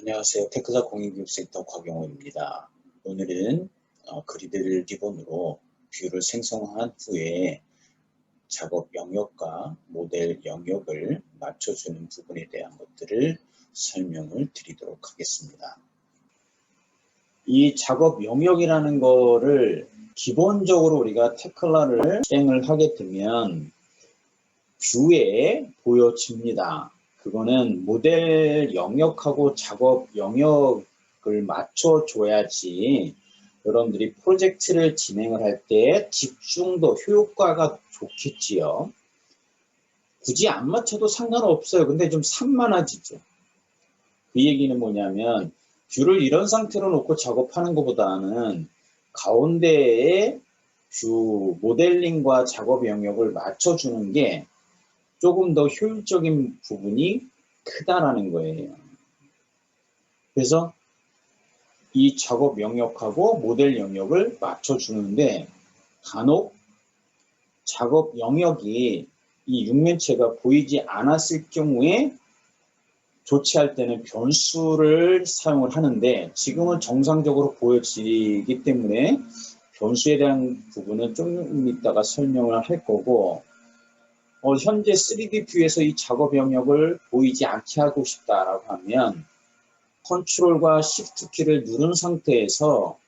안녕하세요. 테크사 공인교육센터 곽영호입니다. 오늘은 그리드 리본으로 뷰를 생성한 후에 작업 영역과 모델 영역을 맞춰주는 부분에 대한 것들을 설명을 드리도록 하겠습니다. 이 작업 영역이라는 거를 기본적으로 우리가 테클라를 실행을 하게 되면 뷰에 보여집니다. 그거는 모델 영역하고 작업 영역을 맞춰줘야지 여러분들이 프로젝트를 진행을 할 때 집중도, 효과가 좋겠지요. 굳이 안 맞춰도 상관없어요. 근데 좀 산만해지죠. 그 얘기는 뭐냐면 뷰를 이런 상태로 놓고 작업하는 것보다는 가운데에 뷰 모델링과 작업 영역을 맞춰주는 게 조금 더 효율적인 부분이 크다라는 거예요. 그래서 이 작업 영역하고 모델 영역을 맞춰주는데 간혹 작업 영역이 이 육면체가 보이지 않았을 경우에 조치할 때는 변수를 사용을 하는데 지금은 정상적으로 보여지기 때문에 변수에 대한 부분은 좀 이따가 설명을 할 거고 현재 3D 뷰에서 이 작업 영역을 보이지 않게 하고 싶다라고 하면 컨트롤과 시프트 키를 누른 상태에서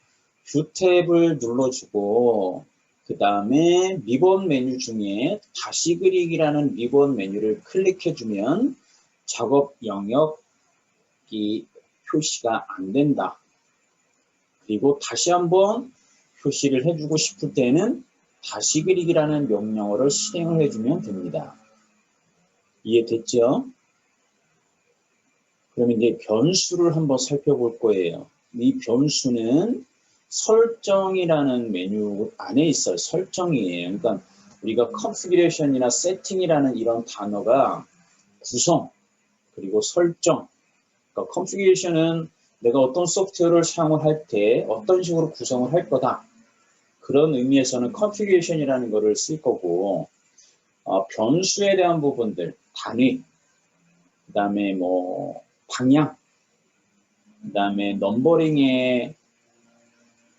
뷰 탭을 눌러주고 그 다음에 리본 메뉴 중에 다시 그리기라는 리본 메뉴를 클릭해주면 작업 영역이 표시가 안 된다. 그리고 다시 한번 표시를 해주고 싶을 때는 다시 그리기라는 명령어를 실행을 해주면 됩니다. 이해됐죠? 그럼 이제 변수를 한번 살펴볼 거예요. 이 변수는 설정이라는 메뉴 안에 있어요. 설정이에요. 그러니까 우리가 configuration이나 setting이라는 이런 단어가 구성, 그리고 설정. 그러니까 configuration은 내가 어떤 소프트웨어를 사용을 할 때 어떤 식으로 구성을 할 거다. 그런 의미에서는 configuration이라는 거를 쓸 거고 변수에 대한 부분들, 단위, 그 다음에 뭐 방향, 그 다음에 넘버링의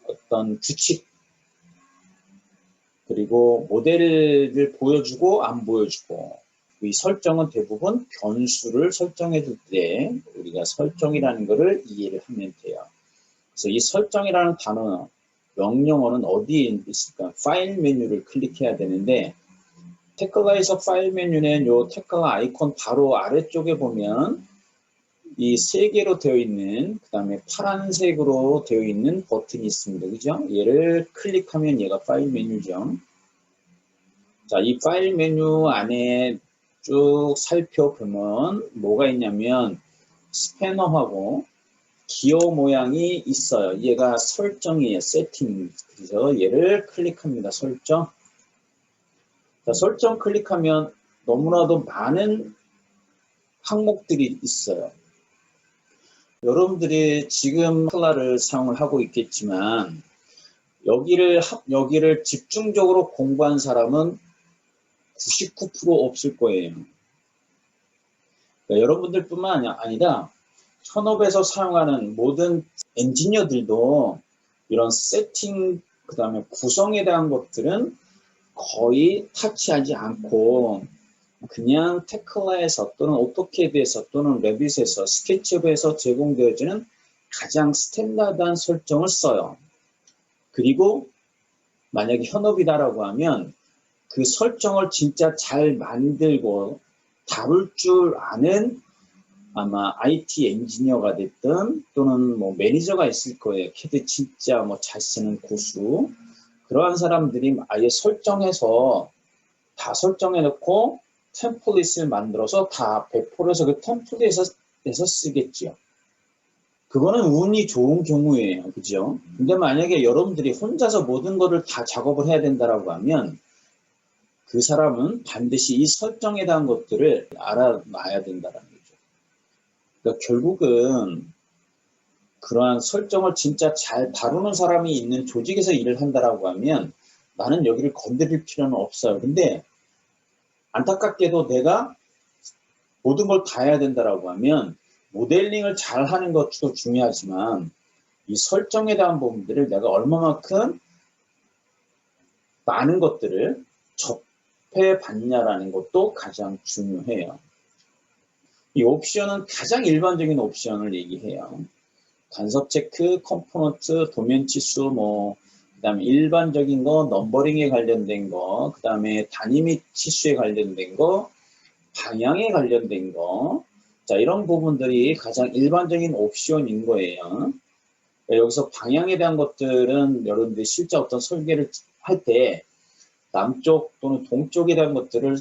어떤 규칙, 그리고 모델을 보여주고 안 보여주고 이 설정은 대부분 변수를 설정해 줄 때 우리가 설정이라는 것을 이해를 하면 돼요. 그래서 이 설정이라는 단어, 명령어는 어디에 있을까? 파일 메뉴를 클릭해야 되는데 테클라에서 파일 메뉴는 요 테클라 아이콘 바로 아래쪽에 보면 이 세 개로 되어 있는 그 다음에 파란색으로 되어 있는 버튼이 있습니다. 그죠? 얘를 클릭하면 얘가 파일 메뉴죠. 자, 이 파일 메뉴 안에 쭉 살펴보면 뭐가 있냐면 스패너하고 기어 모양이 있어요. 얘가 설정이에요. 세팅. 그래서 얘를 클릭합니다. 설정. 자, 설정 클릭하면 너무나도 많은 항목들이 있어요. 여러분들이 지금 테클라를 사용을 하고 있겠지만 여기를 집중적으로 공부한 사람은 99% 없을 거예요. 그러니까 여러분들뿐만 아니라 현업에서 사용하는 모든 엔지니어들도 이런 세팅, 그 다음에 구성에 대한 것들은 거의 터치하지 않고 그냥 테클라에서 또는 오토캐드에서 또는 레빗에서 스케치업에서 제공되어지는 가장 스탠다드한 설정을 써요. 그리고 만약에 현업이다라고 하면 그 설정을 진짜 잘 만들고 다룰 줄 아는 아마 IT 엔지니어가 됐든 또는 뭐 매니저가 있을 거예요. 캐드 진짜 뭐 잘 쓰는 고수. 그러한 사람들이 아예 설정해서 다 설정해 놓고 템플릿을 만들어서 다 배포를 해서 그 템플릿에서 쓰겠죠. 그거는 운이 좋은 경우예요. 그죠? 근데 만약에 여러분들이 혼자서 모든 거를 다 작업을 해야 된다라고 하면 그 사람은 반드시 이 설정에 대한 것들을 알아놔야 된다는 거죠. 그러니까 결국은 그러한 설정을 진짜 잘 다루는 사람이 있는 조직에서 일을 한다라고 하면 나는 여기를 건드릴 필요는 없어요. 근데 안타깝게도 내가 모든 걸 다 해야 된다라고 하면 모델링을 잘 하는 것도 중요하지만 이 설정에 대한 부분들을 내가 얼마만큼 많은 것들을 접해봤냐라는 것도 가장 중요해요. 이 옵션은 가장 일반적인 옵션을 얘기해요. 간섭 체크, 컴포넌트, 도면 치수, 그다음에 일반적인 거, 넘버링에 관련된 거, 그다음에 단위 및 치수에 관련된 거, 방향에 관련된 거. 자, 이런 부분들이 가장 일반적인 옵션인 거예요. 여기서 방향에 대한 것들은 여러분들이 실제 어떤 설계를 할 때 남쪽 또는 동쪽에 대한 것들을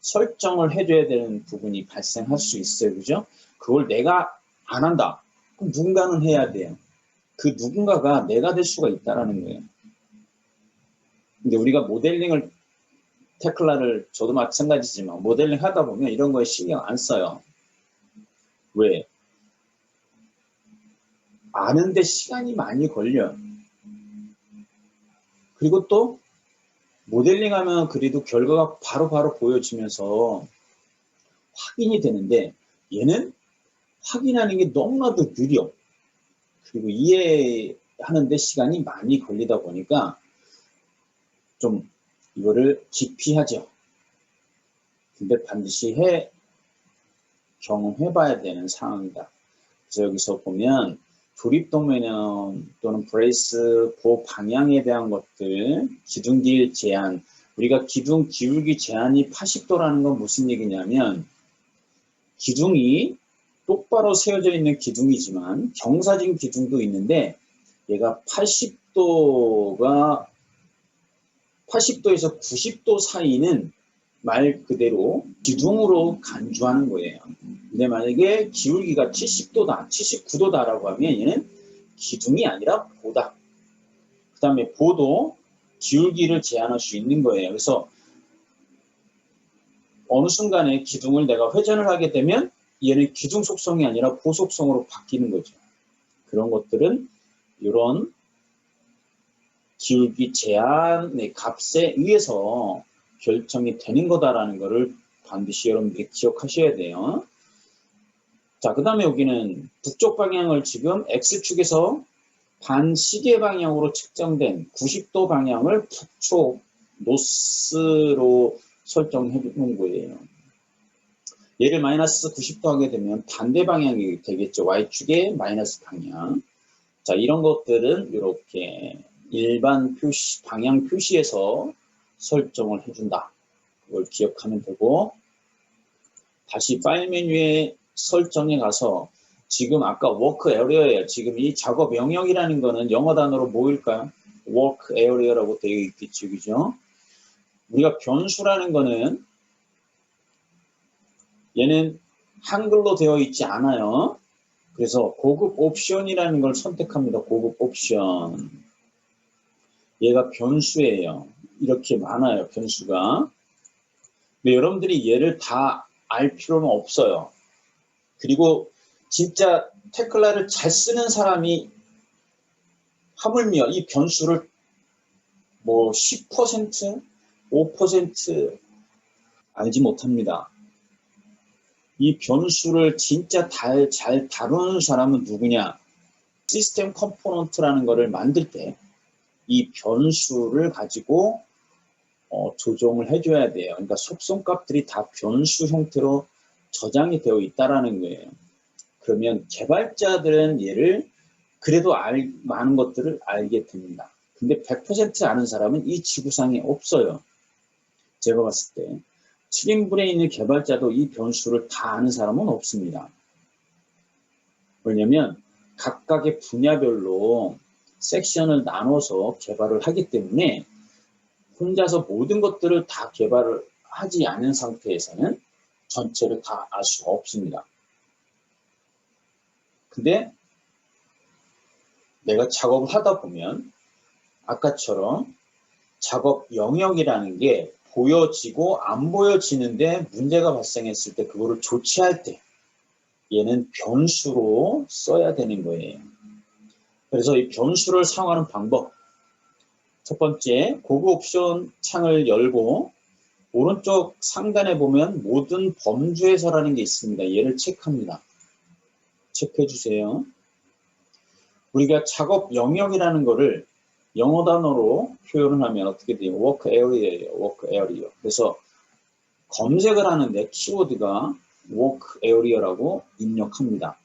설정을 해줘야 되는 부분이 발생할 수 있어요. 그죠? 그걸 내가 안 한다. 그럼 누군가는 해야 돼요. 그 누군가가 내가 될 수가 있다는 거예요. 근데 우리가 모델링을, 테클라를, 저도 마찬가지지만 모델링 하다 보면 이런 거에 신경 안 써요. 왜? 아는데 시간이 많이 걸려요. 그리고 또 모델링 하면 그래도 결과가 바로바로 보여지면서 확인이 되는데 얘는 확인하는 게 너무나도 느려. 그리고 이해하는데 시간이 많이 걸리다 보니까 좀 이거를 기피하죠. 근데 반드시 경험해봐야 되는 상황이다. 그래서 여기서 보면 조립 도면 또는 브레이스, 보호 방향에 대한 것들, 기둥길 제한. 우리가 기둥 기울기 제한이 80도라는 건 무슨 얘기냐면 기둥이 똑바로 세워져 있는 기둥이지만 경사진 기둥도 있는데 얘가 80도에서 90도 사이는 말 그대로 기둥으로 간주하는 거예요. 근데 만약에 기울기가 70도다, 79도다라고 하면 얘는 기둥이 아니라 보다. 그 다음에 보도 기울기를 제한할 수 있는 거예요. 그래서 어느 순간에 기둥을 내가 회전을 하게 되면 얘는 기둥 속성이 아니라 보 속성으로 바뀌는 거죠. 그런 것들은 이런 기울기 제한의 값에 의해서 결정이 되는 거다라는 것을 반드시 여러분들이 기억하셔야 돼요. 자, 그 다음에 여기는 북쪽 방향을 지금 X축에서 반시계 방향으로 측정된 90도 방향을 북쪽 노스로 설정해 놓은 거예요. 얘를 마이너스 90도 하게 되면 반대 방향이 되겠죠. Y축의 마이너스 방향. 자, 이런 것들은 이렇게 일반 표시, 방향 표시에서 설정을 해준다. 그걸 기억하면 되고, 다시 파일 메뉴에 설정에 가서 지금 아까 워크 에어리어예요. 지금 이 작업 영역이라는 거는 영어 단어로 뭐일까요? 워크 에어리어라고 되어 있겠죠. 그죠? 우리가 변수라는 거는 얘는 한글로 되어 있지 않아요. 그래서 고급 옵션이라는 걸 선택합니다. 고급 옵션. 얘가 변수예요. 이렇게 많아요. 변수가. 근데 여러분들이 얘를 다 알 필요는 없어요. 그리고 진짜 테클라를 잘 쓰는 사람이 하물며 이 변수를 10%, 5% 알지 못합니다. 이 변수를 진짜 잘 다루는 사람은 누구냐? 시스템 컴포넌트라는 것을 만들 때 이 변수를 가지고 조정을 해줘야 돼요. 그러니까 속성값들이 다 변수 형태로 저장이 되어 있다라는 거예요. 그러면 개발자들은 얘를 그래도 많은 것들을 알게 됩니다. 근데 100% 아는 사람은 이 지구상에 없어요. 제가 봤을 때 7인분에 있는 개발자도 이 변수를 다 아는 사람은 없습니다. 왜냐면 각각의 분야별로 섹션을 나눠서 개발을 하기 때문에 혼자서 모든 것들을 다 개발을 하지 않은 상태에서는 전체를 다 알 수가 없습니다. 근데 내가 작업을 하다 보면 아까처럼 작업 영역이라는 게 보여지고 안 보여지는데 문제가 발생했을 때 그거를 조치할 때 얘는 변수로 써야 되는 거예요. 그래서 이 변수를 사용하는 방법, 첫 번째 고급 옵션 창을 열고 오른쪽 상단에 보면 모든 범주 해설하는 게 있습니다. 얘를 체크합니다. 체크해 주세요. 우리가 작업 영역이라는 거를 영어 단어로 표현을 하면 어떻게 돼요? work area예요. work area. 그래서 검색을 하는데 키워드가 work area라고 입력합니다.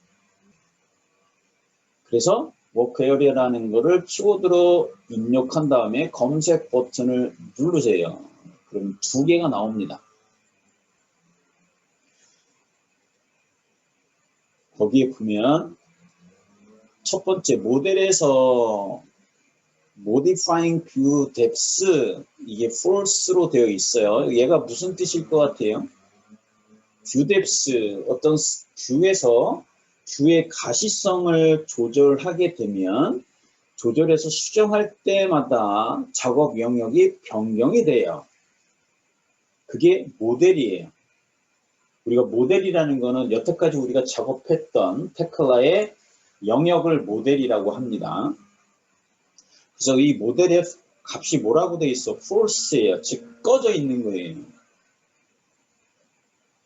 그래서 work area라는 거를 키워드로 입력한 다음에 검색 버튼을 누르세요. 그럼 두 개가 나옵니다. 거기에 보면 첫 번째 모델에서 modifying view depth 이게 false로 되어 있어요. 얘가 무슨 뜻일 것 같아요? view depth 어떤 뷰에서 뷰의 가시성을 조절하게 되면 조절해서 수정할 때마다 작업 영역이 변경이 돼요. 그게 모델이에요. 우리가 모델이라는 거는 여태까지 우리가 작업했던 테클라의 영역을 모델이라고 합니다. 그래서 이 모델의 값이 뭐라고 돼 있어? false예요. 즉 꺼져 있는 거예요.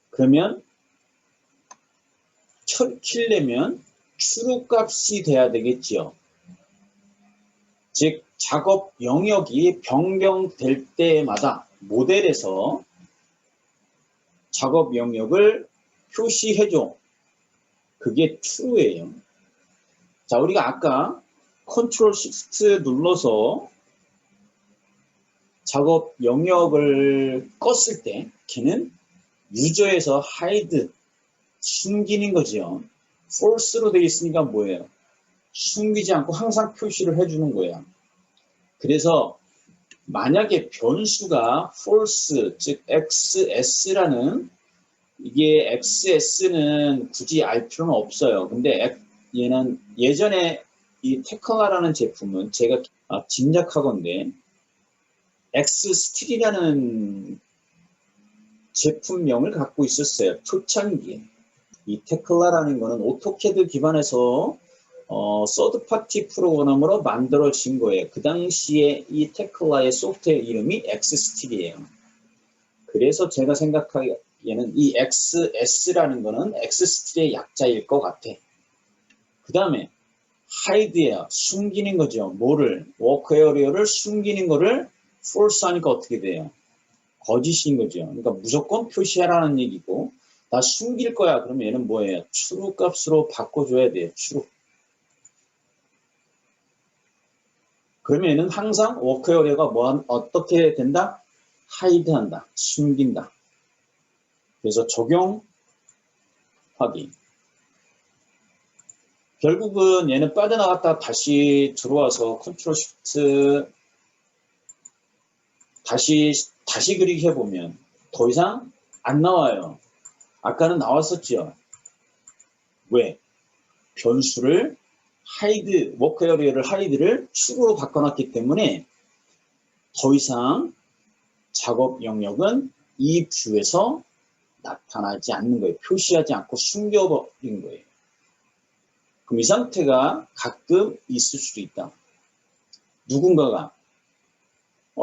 그러면 켜려면 true 값이 돼야 되겠죠. 즉 작업 영역이 변경될 때마다 모델에서 작업 영역을 표시해줘. 그게 true예요. 자, 우리가 아까 Ctrl Shift 눌러서 작업 영역을 껐을 때 걔는 유저에서 hide, 숨기는 거죠. false로 되어 있으니까 뭐예요? 숨기지 않고 항상 표시를 해주는 거예요. 그래서 만약에 변수가 false, 즉 XS라는 이게 XS는 굳이 알 필요는 없어요. 근데 얘는 예전에 이 테클라라는 제품은 제가 짐작하건데 엑스스틸이라는 제품명을 갖고 있었어요. 초창기에. 이 테클라라는 거는 오토캐드 기반에서 서드파티 프로그램으로 만들어진 거예요. 그 당시에 이 테클라의 소프트웨어 이름이 엑스스틸이에요. 그래서 제가 생각하기에는 이 XS라는 거는 엑스스틸의 약자일 것 같아. 그 다음에 hide야, 숨기는 거죠. 뭐를? work area를 숨기는 거를 false 하니까 어떻게 돼요? 거짓인 거죠. 그러니까 무조건 표시하라는 얘기고 나 숨길 거야. 그러면 얘는 뭐예요? true 값으로 바꿔줘야 돼요. true. 그러면 얘는 항상 work area가 어떻게 된다? hide 한다. 숨긴다. 그래서 적용 확인. 결국은 얘는 빠져나갔다 다시 들어와서 컨트롤 시프트 다시 그리기 해보면 더 이상 안 나와요. 아까는 나왔었죠. 왜? 변수를 hide, 워크 에리어를 hide를 true로 바꿔놨기 때문에 더 이상 작업 영역은 이 뷰에서 나타나지 않는 거예요. 표시하지 않고 숨겨버린 거예요. 그럼 이 상태가 가끔 있을 수도 있다. 누군가가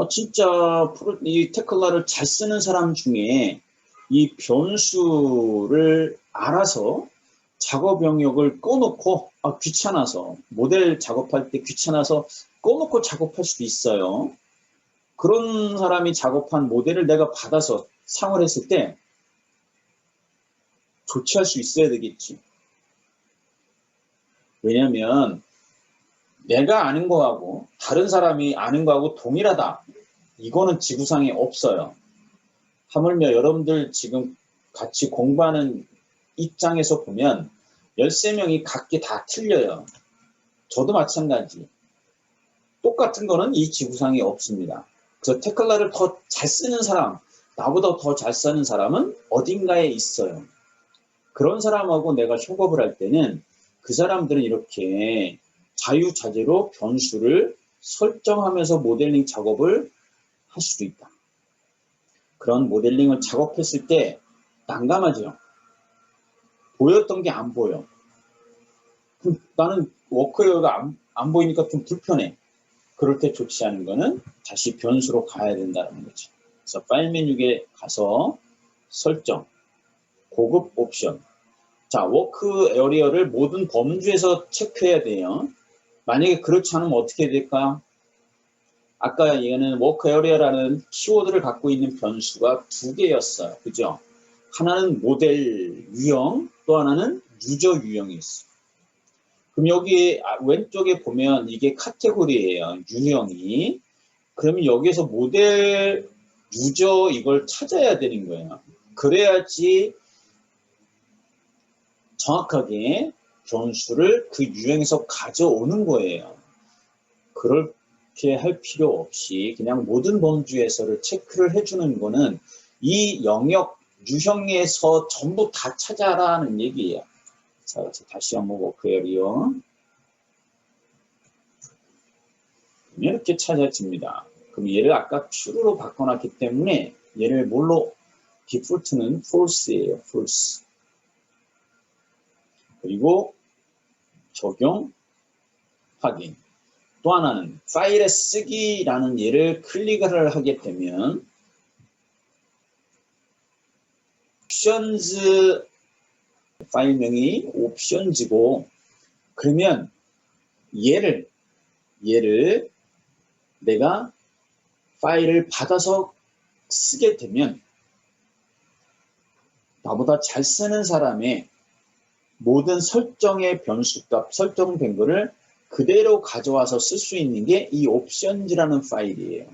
진짜 이 테클라를 잘 쓰는 사람 중에 이 변수를 알아서 작업 영역을 꺼놓고 귀찮아서 모델 작업할 때 귀찮아서 꺼놓고 작업할 수도 있어요. 그런 사람이 작업한 모델을 내가 받아서 상을 했을 때 조치할 수 있어야 되겠지. 왜냐하면 내가 아는 거하고 다른 사람이 아는 거하고 동일하다. 이거는 지구상에 없어요. 하물며 여러분들 지금 같이 공부하는 입장에서 보면 13명이 각기 다 틀려요. 저도 마찬가지. 똑같은 거는 이 지구상에 없습니다. 그래서 테클라를 더 잘 쓰는 사람, 나보다 더 잘 쓰는 사람은 어딘가에 있어요. 그런 사람하고 내가 협업을 할 때는 그 사람들은 이렇게 자유자재로 변수를 설정하면서 모델링 작업을 할 수도 있다. 그런 모델링을 작업했을 때 난감하죠. 보였던 게 안 보여. 그럼 나는 워크웨어가 안 보이니까 좀 불편해. 그럴 때 조치하는 거는 다시 변수로 가야 된다는 거지. 그래서 파일 메뉴에 가서 설정, 고급 옵션, 자, 워크 에리어를 모든 범주에서 체크해야 돼요. 만약에 그렇지 않으면 어떻게 될까? 아까 얘는 워크 에리어라는 키워드를 갖고 있는 변수가 두 개였어요. 그죠? 하나는 모델 유형, 또 하나는 유저 유형이 있어요. 그럼 여기 왼쪽에 보면 이게 카테고리예요. 유형이. 그러면 여기에서 모델, 유저 이걸 찾아야 되는 거예요. 그래야지 정확하게 변수를 그 유형에서 가져오는 거예요. 그렇게 할 필요 없이 그냥 모든 범주에서를 체크를 해주는 거는 이 영역 유형에서 전부 다 찾아라는 얘기예요. 자, 다시 한번 워크에리어 이렇게 찾아집니다. 그럼 얘를 아까 true로 바꿔놨기 때문에 얘를 뭘로 디폴트는 false예요. false. 그리고 적용 확인. 또 하나는 파일에 쓰기라는 얘를 클릭을 하게 되면 옵션즈 파일명이 옵션즈고 그러면 얘를 내가 파일을 받아서 쓰게 되면 나보다 잘 쓰는 사람의 모든 설정의 변수값 설정된 거를 그대로 가져와서 쓸 수 있는 게 이 옵션즈라는 파일이에요.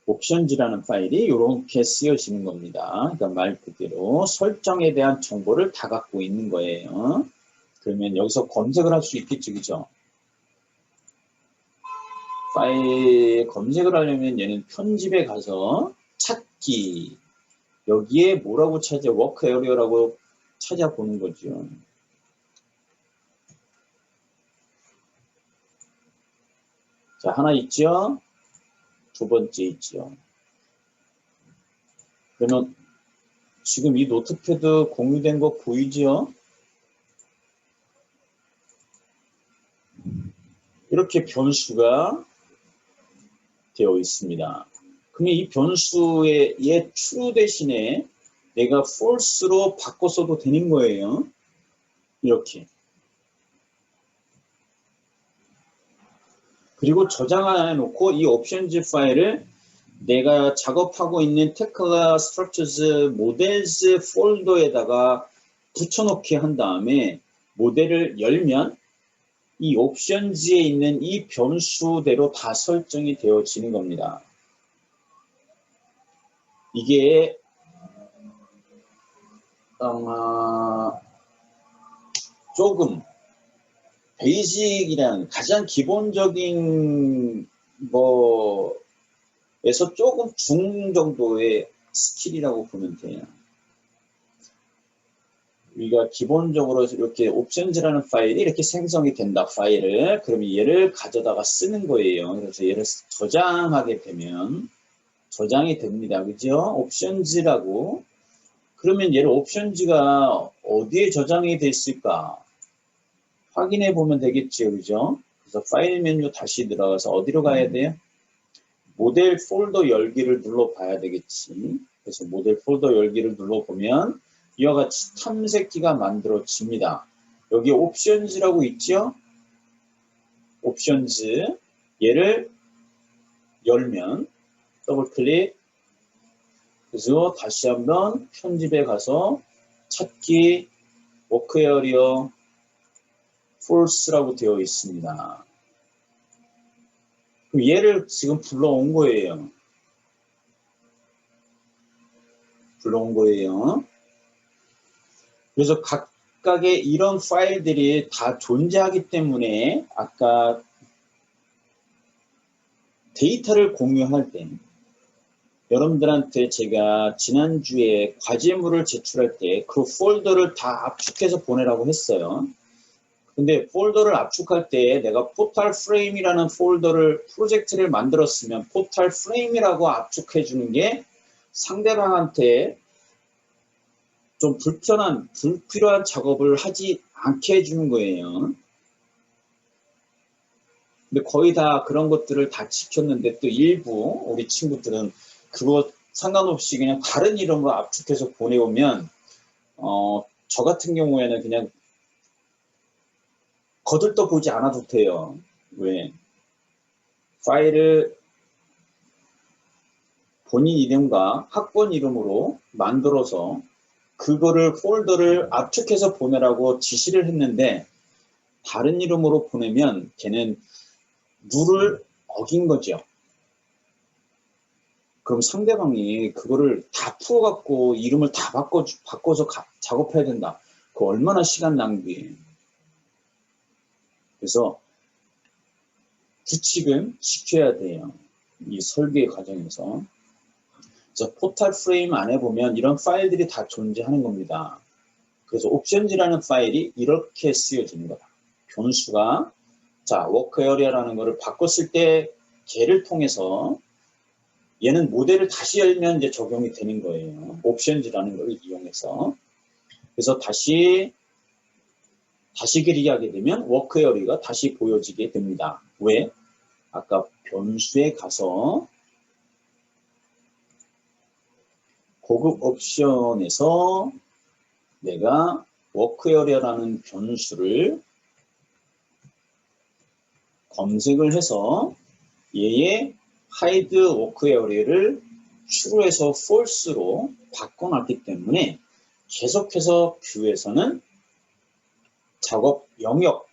옵션즈라는 파일이 이렇게 쓰여지는 겁니다. 그러니까 말 그대로 설정에 대한 정보를 다 갖고 있는 거예요. 그러면 여기서 검색을 할 수 있겠죠, 그죠? 파일 검색을 하려면 얘는 편집에 가서 찾기 여기에 뭐라고 찾아? 워크 에리어라고 찾아보는 거죠. 자, 하나 있죠? 두 번째 있죠. 그러면 지금 이 노트패드 공유된 거 보이죠? 이렇게 변수가 되어 있습니다. 그러면 이 변수의 얘 true 대신에 내가 false로 바꿔서도 되는 거예요. 이렇게. 그리고 저장을 해놓고 이 옵션즈 파일을 내가 작업하고 있는 테크가 스트럭처즈 모델즈 폴더에다가 붙여놓게 한 다음에 모델을 열면 이 옵션즈에 있는 이 변수대로 다 설정이 되어지는 겁니다. 이게 조금 베이직이란 가장 기본적인 거에서 조금 중 정도의 스킬이라고 보면 돼요. 우리가 기본적으로 이렇게 옵션즈라는 파일이 이렇게 생성이 된다 파일을 그러면 얘를 가져다가 쓰는 거예요. 그래서 얘를 저장하게 되면 저장이 됩니다. 그죠? 옵션즈라고 그러면 얘를 옵션즈가 어디에 저장이 됐을까 확인해 보면 되겠죠. 그죠? 그래서 파일 메뉴 다시 들어가서 어디로 가야 돼요? 모델 폴더 열기를 눌러 봐야 되겠지. 그래서 모델 폴더 열기를 눌러 보면 이와 같이 탐색기가 만들어집니다. 여기 옵션즈라고 있죠? 옵션즈 얘를 열면 더블 클릭 그래서 다시 한번 편집에 가서 찾기 워크 에리어 false라고 되어 있습니다. 얘를 지금 불러온 거예요. 그래서 각각의 이런 파일들이 다 존재하기 때문에 아까 데이터를 공유할 때 여러분들한테 제가 지난주에 과제물을 제출할 때 그 폴더를 다 압축해서 보내라고 했어요. 근데 폴더를 압축할 때 내가 포탈 프레임이라는 프로젝트를 만들었으면 포탈 프레임이라고 압축해 주는 게 상대방한테 좀 불필요한 작업을 하지 않게 해주는 거예요. 근데 거의 다 그런 것들을 다 지켰는데 또 일부 우리 친구들은 그거 상관없이 그냥 다른 이런 거 압축해서 보내오면 저 같은 경우에는 그냥 거들떠 보지 않아도 돼요. 왜? 파일을 본인 이름과 학번 이름으로 만들어서 그거를 폴더를 압축해서 보내라고 지시를 했는데 다른 이름으로 보내면 걔는 룰을 어긴 거죠. 그럼 상대방이 그거를 다 풀어갖고 이름을 다 바꿔서 작업해야 된다. 그 얼마나 시간 낭비예요. 그래서 규칙은 지켜야 돼요. 이 설계 과정에서. 그래서 포탈 프레임 안에 보면 이런 파일들이 다 존재하는 겁니다. 그래서 옵션즈라는 파일이 이렇게 쓰여지는 거다. 변수가 자 워크 에어리아라는 거를 바꿨을 때 걔를 통해서 얘는 모델을 다시 열면 이제 적용이 되는 거예요. 옵션즈라는 걸 이용해서. 그래서 다시 그리기 하게 되면 워크 에어리가 다시 보여지게 됩니다. 왜? 아까 변수에 가서 고급 옵션에서 내가 워크 에어리아라는 변수를 검색을 해서 얘의 하이드 워크 에어리아를 true에서 false로 바꿔놨기 때문에 계속해서 뷰에서는 작업 영역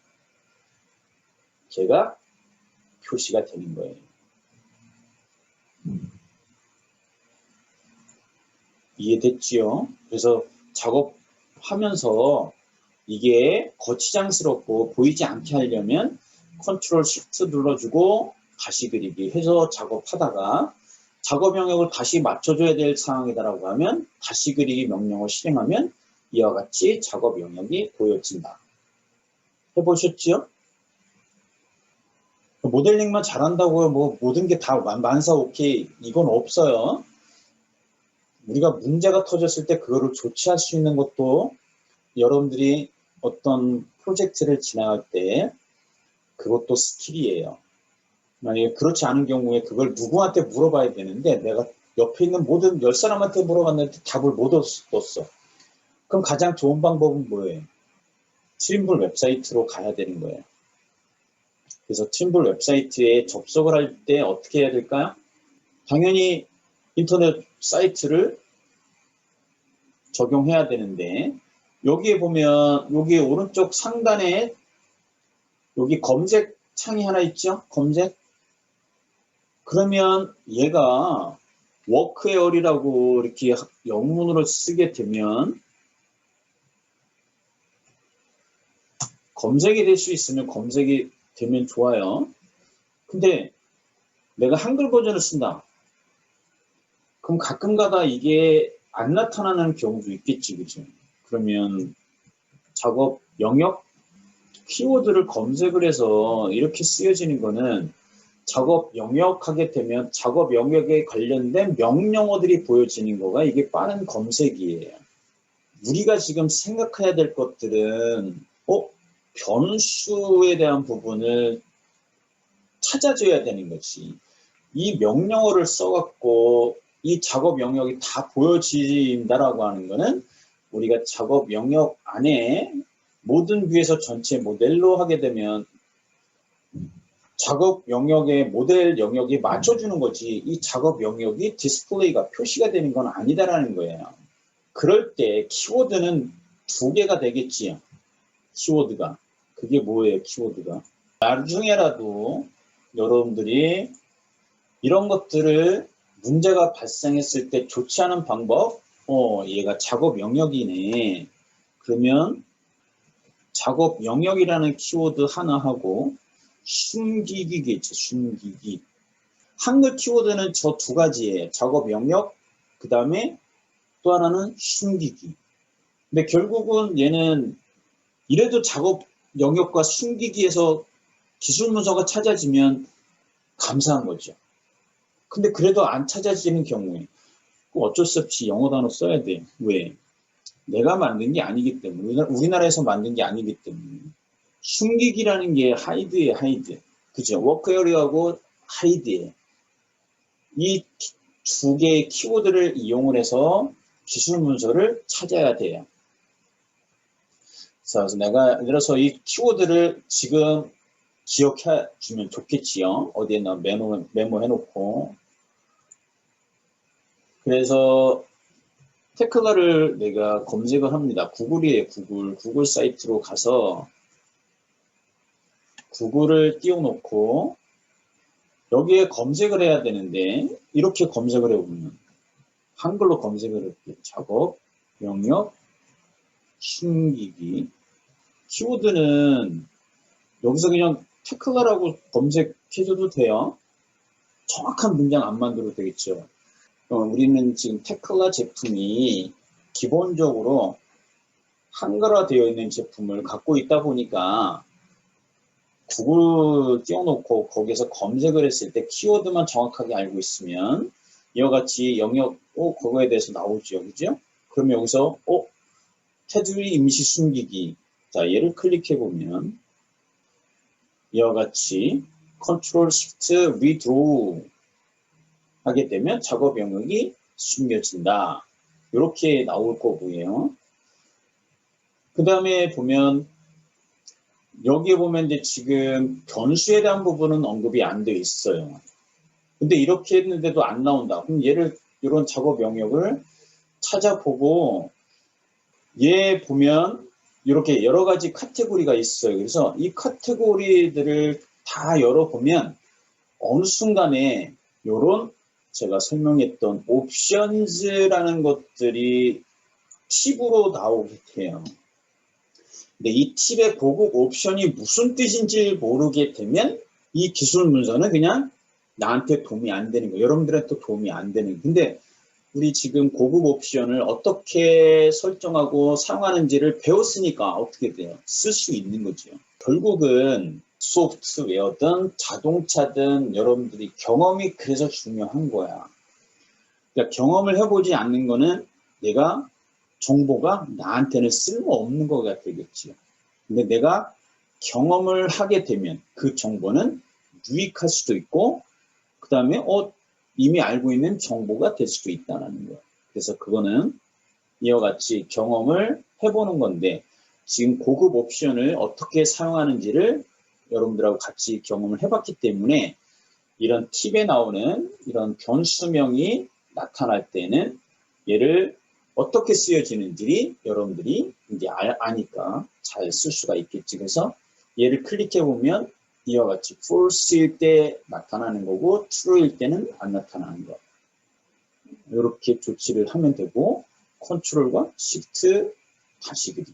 걔가 표시가 되는 거예요. 이해됐지요? 그래서 작업하면서 이게 거치장스럽고 보이지 않게 하려면 컨트롤 시프트 눌러주고 다시 그리기 해서 작업하다가 작업 영역을 다시 맞춰줘야 될 상황이다라고 하면 다시 그리기 명령을 실행하면 이와 같이 작업 영역이 보여진다. 해보셨지요? 모델링만 잘한다고 뭐 모든 게 다 만사 오케이 이건 없어요. 우리가 문제가 터졌을 때 그거를 조치할 수 있는 것도 여러분들이 어떤 프로젝트를 진행할 때 그것도 스킬이에요. 만약에 그렇지 않은 경우에 그걸 누구한테 물어봐야 되는데 내가 옆에 있는 모든 10사람한테 물어봤는데 답을 못 얻었어. 그럼 가장 좋은 방법은 뭐예요? 트림블 웹사이트로 가야 되는 거예요. 그래서 트림블 웹사이트에 접속을 할 때 어떻게 해야 될까요? 당연히 인터넷 사이트를 적용해야 되는데 여기에 보면 여기 오른쪽 상단에 여기 검색 창이 하나 있죠? 검색. 그러면 얘가 워크에어리라고 이렇게 영문으로 쓰게 되면 검색이 될 수 있으면 검색이 되면 좋아요. 근데 내가 한글 버전을 쓴다. 그럼 가끔가다 이게 안 나타나는 경우도 있겠지, 그죠? 그러면 작업 영역 키워드를 검색을 해서 이렇게 쓰여지는 거는 작업 영역 하게 되면 작업 영역에 관련된 명령어들이 보여지는 거가 이게 빠른 검색이에요. 우리가 지금 생각해야 될 것들은 변수에 대한 부분을 찾아줘야 되는 거지. 이 명령어를 써갖고 이 작업 영역이 다 보여진다라고 하는 거는 우리가 작업 영역 안에 모든 뷰에서 전체 모델로 하게 되면 작업 영역의 모델 영역이 맞춰주는 거지 이 작업 영역이 디스플레이가 표시가 되는 건 아니다라는 거예요. 그럴 때 키워드는 2개가 되겠지요. 키워드가. 그게 뭐예요, 키워드가? 나중에라도 여러분들이 이런 것들을 문제가 발생했을 때 조치하는 방법, 얘가 작업 영역이네. 그러면 작업 영역이라는 키워드 하나 하고 숨기기겠죠, 숨기기. 한글 키워드는 저 2가지예요. 작업 영역, 그 다음에 또 하나는 숨기기. 근데 결국은 얘는 이래도 작업 영역과 숨기기에서 기술 문서가 찾아지면 감사한 거죠. 근데 그래도 안 찾아지는 경우에 어쩔 수 없이 영어 단어 써야 돼요. 왜? 내가 만든 게 아니기 때문에, 우리나라에서 만든 게 아니기 때문에. 숨기기라는 게 하이드예요, 하이드. 그죠? 워크 에어리어하고 하이드예요. 이 2개의 키워드를 이용을 해서 기술 문서를 찾아야 돼요. 그래서 내가 예를 들어서 이 키워드를 지금 기억해 주면 좋겠지요. 어디에나 메모해놓고. 그래서 테클라를 내가 검색을 합니다. 구글이에요. 구글 사이트로 가서 구글을 띄워놓고 여기에 검색을 해야 되는데 이렇게 검색을 해보면 한글로 검색을 할게요. 작업, 영역, 숨기기. 키워드는 여기서 그냥 테클라라고 검색해줘도 돼요. 정확한 문장 안 만들어도 되겠죠. 우리는 지금 테클라 제품이 기본적으로 한글화 되어 있는 제품을 갖고 있다 보니까 구글 띄워놓고 거기서 검색을 했을 때 키워드만 정확하게 알고 있으면 이와 같이 영역, 그거에 대해서 나오죠. 그죠? 그럼 여기서, 테두리 임시 숨기기. 자, 얘를 클릭해보면 이와 같이 컨트롤 시프트 리드로우 하게 되면 작업 영역이 숨겨진다. 이렇게 나올 거고요. 그 다음에 보면 여기에 보면 이제 지금 변수에 대한 부분은 언급이 안 돼 있어요. 근데 이렇게 했는데도 안 나온다. 그럼 얘를 이런 작업 영역을 찾아보고 얘 보면 이렇게 여러 가지 카테고리가 있어요. 그래서 이 카테고리들을 다 열어보면 어느 순간에 이런 제가 설명했던 옵션즈라는 것들이 팁으로 나오게 돼요. 근데 이 팁의 고급 옵션이 무슨 뜻인지 모르게 되면 이 기술 문서는 그냥 나한테 도움이 안 되는 거예요. 여러분들한테 도움이 안 되는 거예요. 근데 우리 지금 고급 옵션을 어떻게 설정하고 사용하는지를 배웠으니까 어떻게 돼요? 쓸 수 있는 거죠. 결국은 소프트웨어든 자동차든 여러분들이 경험이 그래서 중요한 거야. 그러니까 경험을 해보지 않는 거는 내가 정보가 나한테는 쓸모없는 거가 되겠지요. 근데 내가 경험을 하게 되면 그 정보는 유익할 수도 있고 그 다음에 이미 알고 있는 정보가 될 수도 있다는 거예요. 그래서 그거는 이와 같이 경험을 해보는 건데 지금 고급 옵션을 어떻게 사용하는지를 여러분들하고 같이 경험을 해봤기 때문에 이런 팁에 나오는 이런 변수명이 나타날 때는 얘를 어떻게 쓰여지는지 여러분들이 이제 아니까 잘 쓸 수가 있겠지. 그래서 얘를 클릭해 보면 이와 같이 false일 때 나타나는 거고 true일 때는 안 나타나는 거. 이렇게 조치를 하면 되고 컨트롤과 shift 다시 그리기.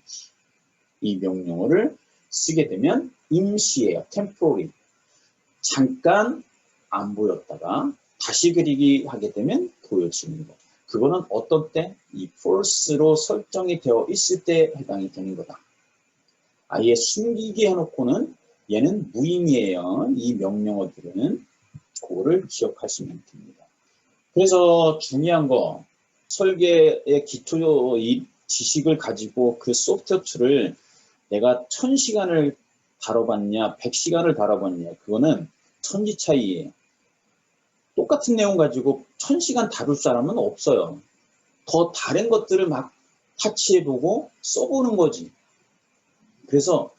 이 명령어를 쓰게 되면 임시예요. temporary. 잠깐 안 보였다가 다시 그리기 하게 되면 보여지는 거. 그거는 어떤 때? 이 false로 설정이 되어 있을 때 해당이 되는 거다. 아예 숨기기 해놓고는 얘는 무의미해요. 이 명령어들은 그거를 기억하시면 됩니다. 그래서 중요한 거 설계의 기초 이 지식을 가지고 그 소프트웨어 툴을 내가 1000시간을 다뤄봤냐 100시간을 다뤄봤냐 그거는 천지 차이예요. 똑같은 내용 가지고 1000시간 다룰 사람은 없어요. 더 다른 것들을 막 타치해보고 써보는 거지. 그래서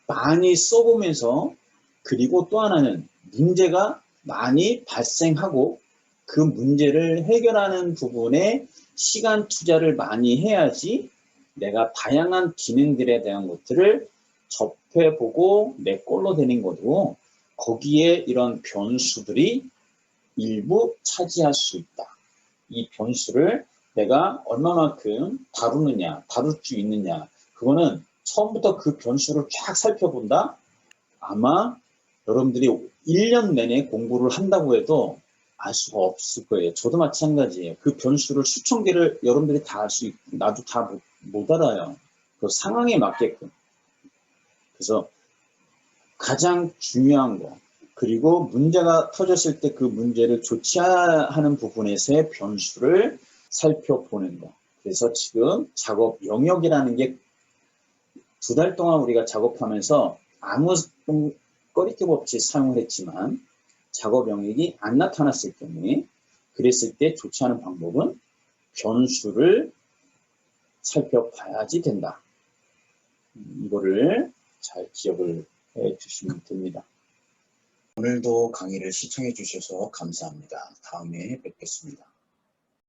많이 써보면서 그리고 또 하나는 문제가 많이 발생하고 그 문제를 해결하는 부분에 시간 투자를 많이 해야지 내가 다양한 기능들에 대한 것들을 접해보고 내 걸로 되는 거고 거기에 이런 변수들이 일부 차지할 수 있다. 이 변수를 내가 얼마만큼 다루느냐, 다룰 수 있느냐. 그거는 처음부터 그 변수를 쫙 살펴본다? 아마 여러분들이 1년 내내 공부를 한다고 해도 알 수가 없을 거예요. 저도 마찬가지예요. 그 변수를 수천 개를 여러분들이 다 알 수 있고 나도 다 못 알아요. 그 상황에 맞게끔. 그래서 가장 중요한 거 그리고 문제가 터졌을 때 그 문제를 조치하는 부분에서의 변수를 살펴보는 거. 그래서 지금 작업 영역이라는 게 2달 동안 우리가 작업하면서 아무 꺼리낌 없이 사용을 했지만 작업 영역이 안 나타났을 경우에 그랬을 때 조치하는 방법은 변수를 살펴봐야지 된다. 이거를 잘 기억을 해 주시면 됩니다. 오늘도 강의를 시청해 주셔서 감사합니다. 다음에 뵙겠습니다.